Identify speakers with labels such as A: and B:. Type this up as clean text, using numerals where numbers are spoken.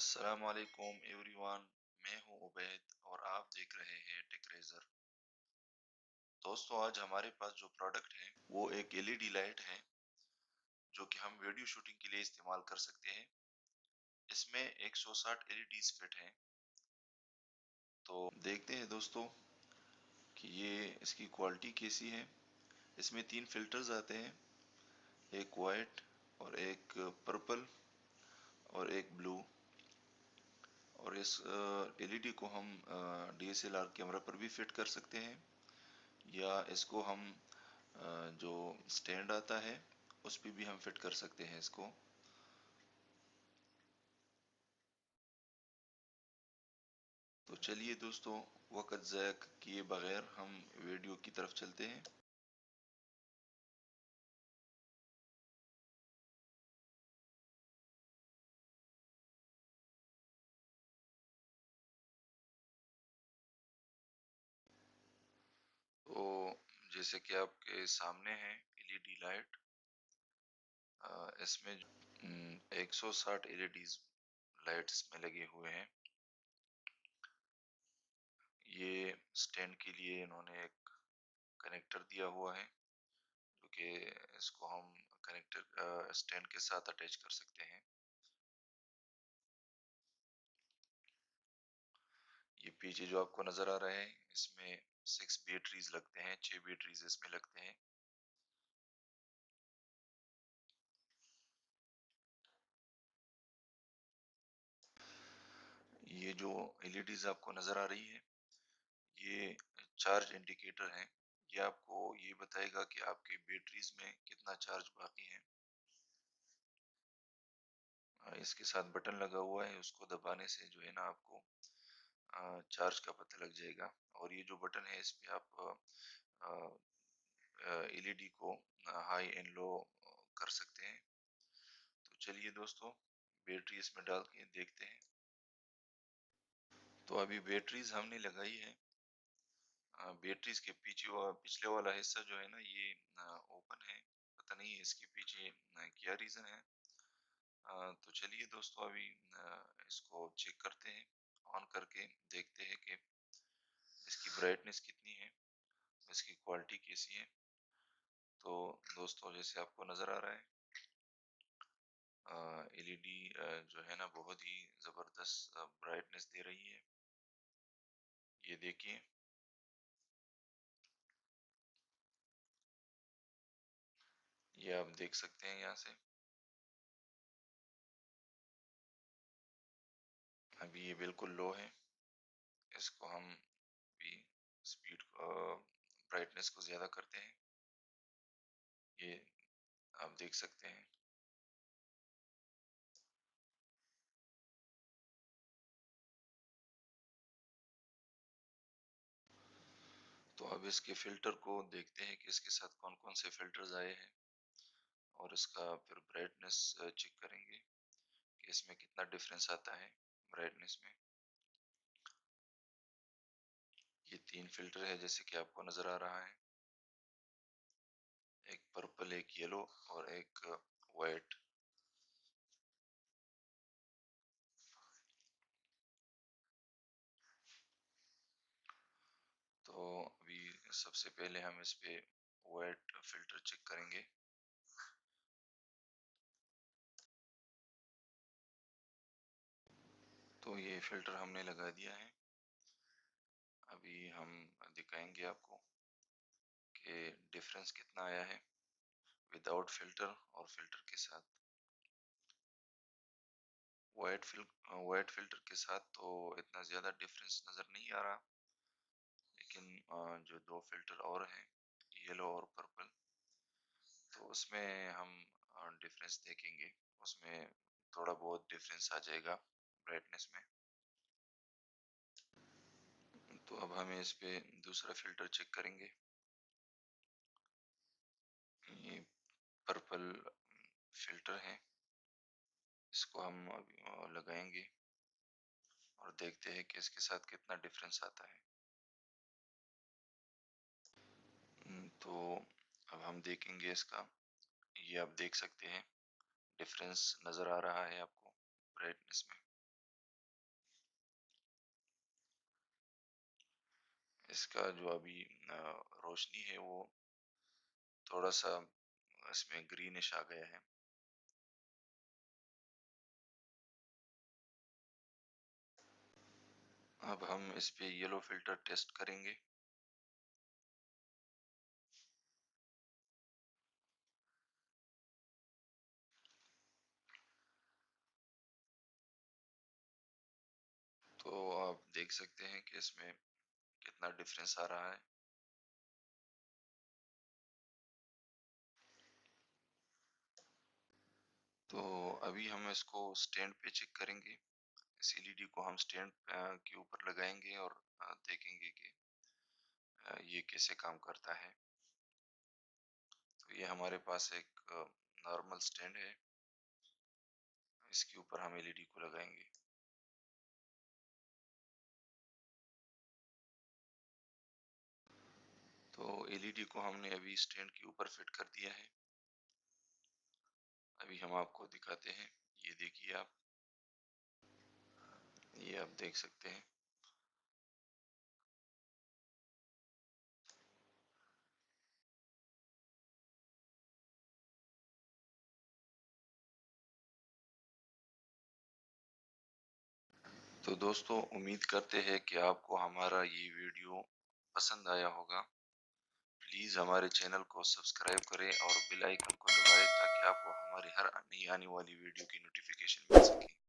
A: अस्सलाम वालेकुम एवरीवन। मैं हूं उबैद और आप देख रहे हैं टेकरेजर। दोस्तों, आज हमारे पास जो प्रोडक्ट है वो एक एलईडी लाइट है जो कि हम वीडियो शूटिंग के लिए इस्तेमाल कर सकते हैं। इसमें 160 एलईडीज फिट हैं। तो देखते हैं दोस्तों कि ये इसकी क्वालिटी कैसी है। इसमें 3 फिल्टर्स आते हैं, एक वाइट और एक पर्पल और एक ब्लू। और इस एलईडी को हम डीएसएलआर कैमरा पर भी फिट कर सकते हैं, या इसको हम जो स्टैंड आता है उस पे भी हम फिट कर सकते हैं इसको। तो चलिए दोस्तों, वक्त ज़ाया किए बगैर हम वीडियो की तरफ चलते हैं। तो जैसे कि आपके सामने है एलईडी लाइट। इसमें 160 एलईडीज लाइट्स में लगे हुए हैं। ये स्टैंड के लिए इन्होंने एक कनेक्टर दिया हुआ है जो कि इसको हम कनेक्टर स्टैंड के साथ अटैच कर सकते हैं। ये पीछे जो आपको नजर आ रहा है इसमें 6 बैटरीज लगते हैं, 6 बैटरीज इसमें लगते हैं। ये जो एलईडीज आपको नजर आ रही है ये चार्ज इंडिकेटर है। ये आपको ये बताएगा कि आपके बैटरीज में कितना चार्ज बाकी है। इसके साथ बटन लगा हुआ है, उसको दबाने से जो है ना आपको चार्ज का पता लग जाएगा। और ये जो बटन है इस पे आप एलईडी को हाई एंड लो कर सकते हैं। तो चलिए दोस्तों, बैटरी इसमें डाल के देखते हैं। तो अभी बैटरीज हमने लगाई है। बैटरीज के पीछे पिछले वाला हिस्सा जो है ना ये ओपन है। पता नहीं इसके पीछे क्या रीजन है। तो चलिए दोस्तों, अभी इसको चेक करते हैं। ऑन करके देखते हैं कि इसकी ब्राइटनेस कितनी है, इसकी क्वालिटी कैसी है। तो दोस्तों, जैसे आपको नजर आ रहा है एलईडी जो है ना बहुत ही जबरदस्त ब्राइटनेस दे रही है। ये देखिए, ये आप देख सकते हैं यहाँ से। अभी ये बिल्कुल लो है। इसको हम भी स्पीड ब्राइटनेस को ज्यादा करते हैं। ये आप देख सकते हैं। तो अब इसके फिल्टर को देखते हैं कि इसके साथ कौन कौन से फिल्टर्स आए हैं, और इसका फिर ब्राइटनेस चेक करेंगे कि इसमें कितना डिफरेंस आता है ब्राइटनेस में। ये 3 फिल्टर है जैसे कि आपको नजर आ रहा है, एक पर्पल, एक येलो और एक वाइट। तो अभी सबसे पहले हम इस पे वाइट फिल्टर चेक करेंगे। तो ये फिल्टर हमने लगा दिया है। अभी हम दिखाएंगे आपको कि डिफरेंस कितना आया है विदाउट फिल्टर और फिल्टर के साथ। वाइट फिल्टर के साथ तो इतना ज़्यादा डिफरेंस नज़र नहीं आ रहा, लेकिन जो 2 फिल्टर और हैं येलो और पर्पल, तो उसमें हम डिफरेंस देखेंगे। उसमें थोड़ा बहुत डिफरेंस आ जाएगा ब्राइटनेस में। तो अब हमें इस पे दूसरा फिल्टर चेक करेंगे। ये पर्पल फिल्टर है, इसको हम अभी लगाएंगे और देखते हैं कि इसके साथ कितना डिफरेंस आता है। तो अब हम देखेंगे इसका। ये आप देख सकते हैं डिफरेंस नज़र आ रहा है आपको ब्राइटनेस में। इसका जो अभी रोशनी है वो थोड़ा सा इसमें ग्रीनिश आ गया है। अब हम इस पे येलो फिल्टर टेस्ट करेंगे। तो आप देख सकते हैं कि इसमें कितना डिफरेंस आ रहा है। तो अभी हम इसको स्टैंड पे चेक करेंगे। इस एलईडी को हम स्टैंड के ऊपर लगाएंगे और देखेंगे कि ये कैसे काम करता है। तो ये हमारे पास एक नॉर्मल स्टैंड है, इसके ऊपर हम एलईडी को लगाएंगे। तो एलईडी को हमने अभी स्टैंड के ऊपर फिट कर दिया है। अभी हम आपको दिखाते हैं, ये देखिए आप, ये आप देख सकते हैं। तो दोस्तों उम्मीद करते हैं कि आपको हमारा ये वीडियो पसंद आया होगा। प्लीज़ हमारे चैनल को सब्सक्राइब करें और बेल आइकन को दबाएं ताकि आपको हमारी हर नई आने वाली वीडियो की नोटिफिकेशन मिल सके।